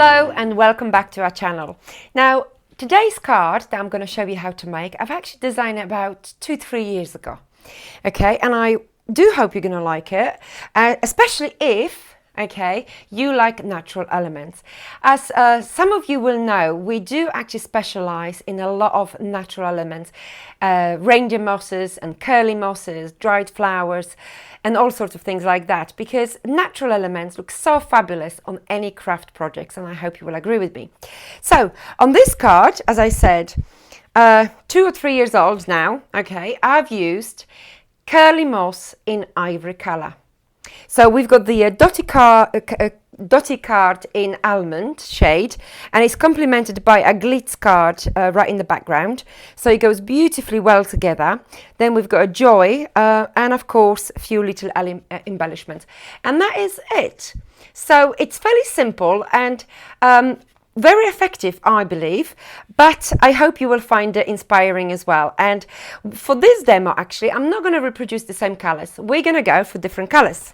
Hello and welcome back to our channel. Now today's card that I'm going to show you how to make, I've actually designed it about 2-3 years ago. Okay, and I do hope you're going to like it, especially if you like natural elements. As some of you will know, we do actually specialize in a lot of natural elements, reindeer mosses and curly mosses, dried flowers, and all sorts of things like that, because natural elements look so fabulous on any craft projects, and I hope you will agree with me. So on this card, as I said, 2 or 3 years old now, I've used curly moss in ivory color. So we've got the dotty card in almond shade, and it's complemented by a glitz card right in the background, so it goes beautifully well together. Then we've got a joy and of course a few little embellishments, and that is it. So it's fairly simple and very effective, I believe, but I hope you will find it inspiring as well. And for this demo, actually, I'm not going to reproduce the same colors. We're going to go for different colors.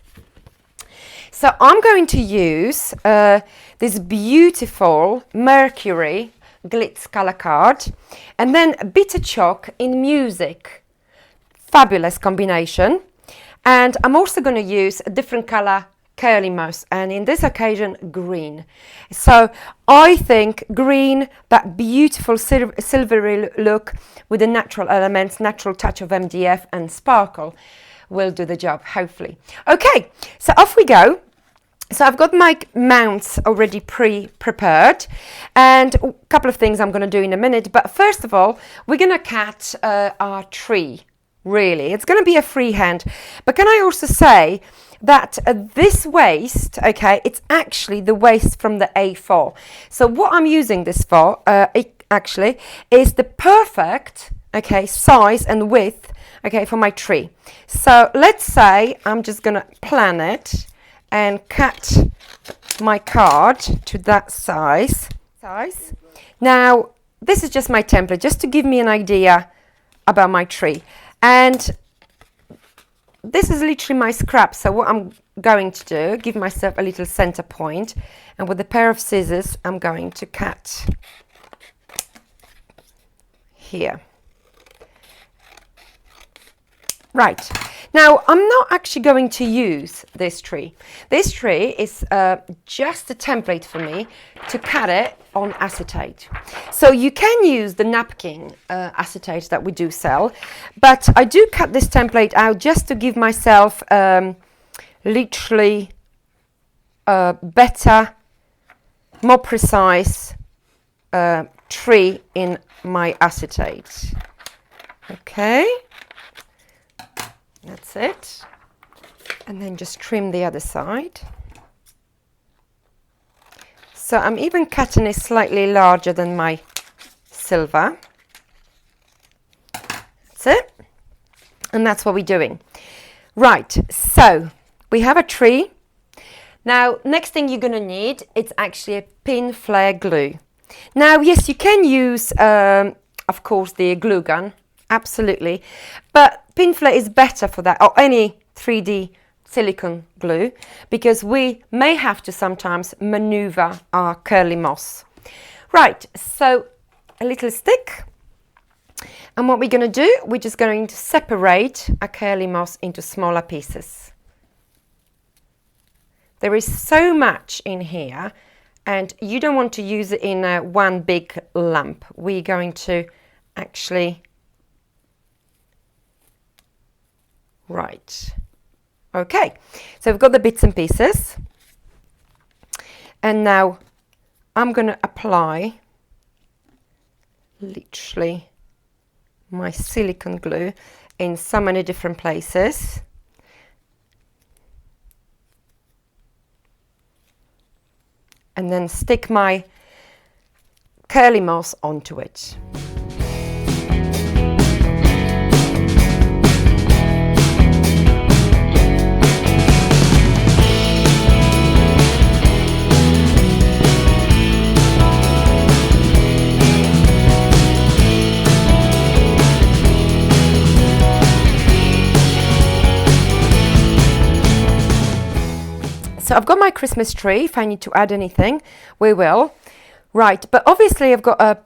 So I'm going to use this beautiful Mercury glitz color card, and then bitter chalk in music. Fabulous combination. And I'm also going to use a different color curly moss, and in this occasion green. So I think green, that beautiful silvery look with the natural elements, natural touch of MDF and sparkle, will do the job, hopefully. Okay, so off we go. So I've got my mounts already pre-prepared, and a couple of things I'm going to do in a minute, but first of all we're going to cut our tree. Really, it's going to be a freehand, but can I also say that this waist, it's actually the waist from the A4. So what I'm using this for, it actually is the perfect, size and width, for my tree. So let's say I'm just gonna plan it and cut my card to that size. Now, this is just my template, just to give me an idea about my tree. And this is literally my scrap, so what I'm going to do, give myself a little center point, and with a pair of scissors I'm going to cut here. Right, now I'm not actually going to use this tree. This tree is just a template for me to cut it on acetate. So you can use the napkin acetate that we do sell, but I do cut this template out just to give myself literally better, more precise tree in my acetate. Okay. That's it, and then just trim the other side. So I'm even cutting it slightly larger than my silver. That's it, and that's what we're doing. Right, so we have a tree. Now, next thing you're going to need, it's actually a pin flare glue. Now, yes, you can use, of course, the glue gun. Absolutely, but pin flare is better for that, or any 3D silicone glue, because we may have to sometimes maneuver our curly moss. Right, so a little stick, and what we're going to do, we're just going to separate our curly moss into smaller pieces. There is so much in here, and you don't want to use it in one big lump. We're going to actually... Right, okay, so we've got the bits and pieces, and now I'm going to apply literally my silicone glue in so many different places. And then stick my curly moss onto it. So I've got my Christmas tree. If I need to add anything, we will. Right, but obviously I've got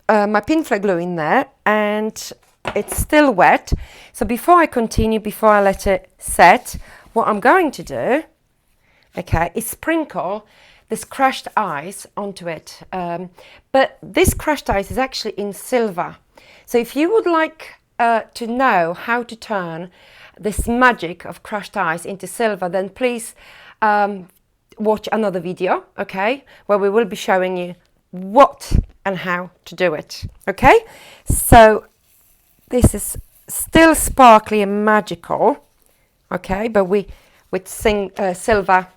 my pin flake glue in there and it's still wet. So before I continue, before I let it set, what I'm going to do, okay, is sprinkle this crushed ice onto it. But this crushed ice is actually in silver. So if you would like to know how to turn this magic of crushed ice into silver, then please watch another video, okay, where we will be showing you what and how to do it, okay? So this is still sparkly and magical, okay, but with silver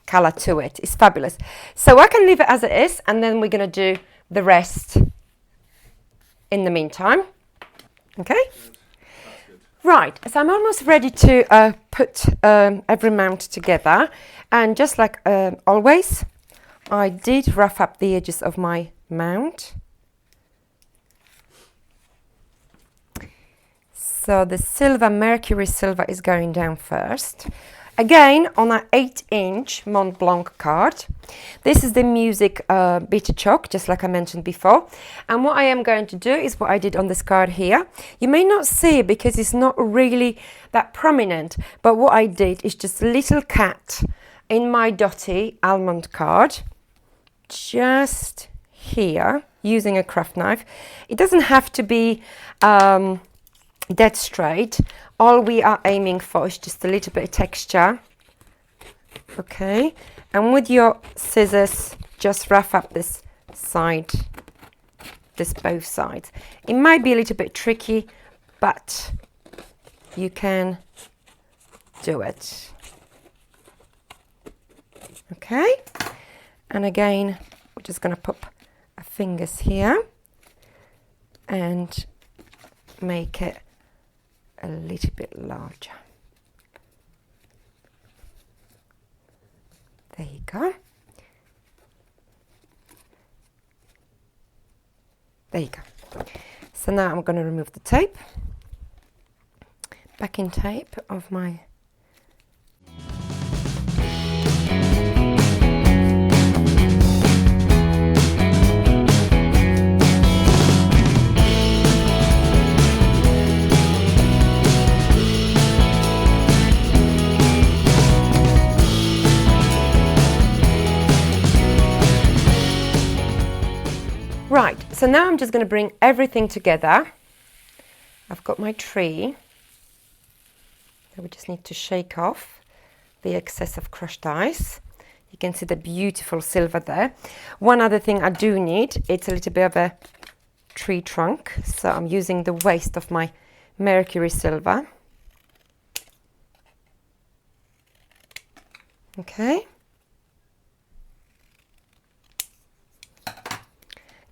color to it. It's fabulous. So I can leave it as it is, and then we're going to do the rest in the meantime, okay? Right, so I'm almost ready to put every mount together, and just like always, I did rough up the edges of my mount. So the silver, Mercury silver, is going down first. Again, on an 8-inch Mont Blanc card. This is the music bitter chalk, just like I mentioned before. And what I am going to do is what I did on this card here. You may not see it because it's not really that prominent, but what I did is just a little cat in my Dotty almond card, just here, using a craft knife. It doesn't have to be dead straight. All we are aiming for is just a little bit of texture, okay? And with your scissors, just rough up this side, both sides. It might be a little bit tricky, but you can do it, okay? And again, we're just going to put our fingers here and make it a little bit larger. There you go. There you go. So now I'm going to remove the tape, backing tape of my Right, so now I'm just going to bring everything together. I've got my tree. So we just need to shake off the excess of crushed ice. You can see the beautiful silver there. One other thing I do need, it's a little bit of a tree trunk. So I'm using the waste of my Mercury silver. Okay.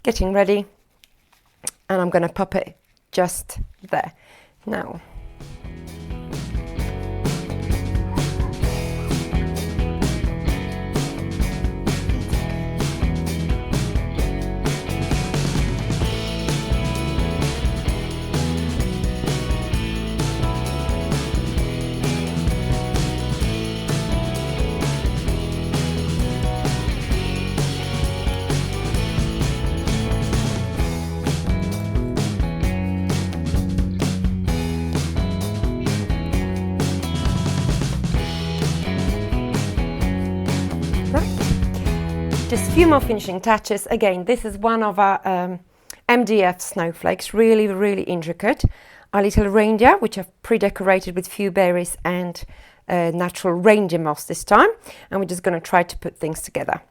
Getting ready, and I'm going to pop it just there. Now, just a few more finishing touches. Again, this is one of our MDF snowflakes, really, really intricate. Our little reindeer, which I've pre-decorated with few berries and natural reindeer moss this time. And we're just going to try to put things together.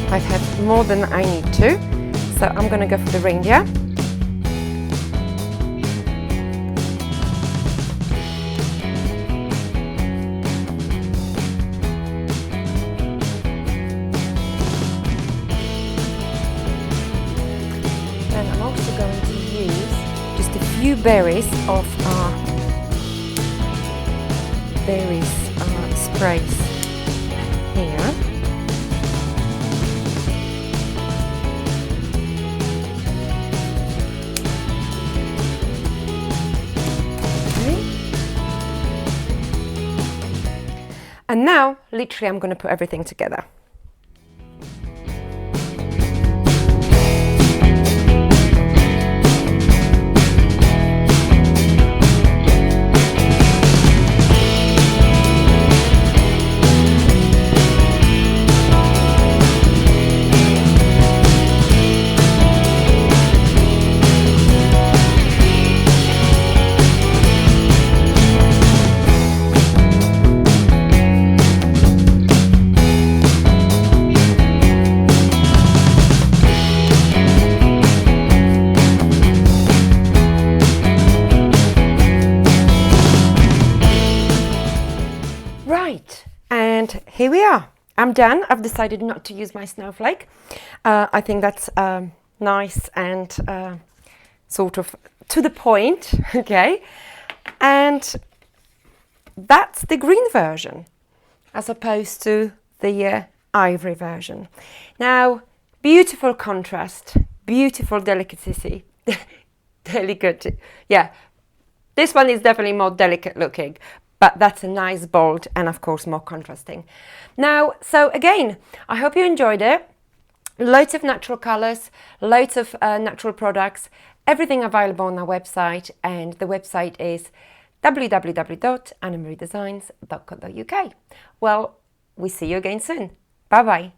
I've had more than I need to, so I'm going to go for the reindeer. Few berries of our sprays here. And now, literally, I'm going to put everything together. Right, and here we are. I'm done. I've decided not to use my snowflake. I think that's nice and sort of to the point, okay? And that's the green version as opposed to the ivory version. Now, beautiful contrast, beautiful delicacy. Delicate, yeah. This one is definitely more delicate looking, but that's a nice bold and of course more contrasting. Now, so again, I hope you enjoyed it. Loads of natural colours, loads of natural products, everything available on our website, and the website is www.annamariedesigns.co.uk. Well, we see you again soon. Bye bye.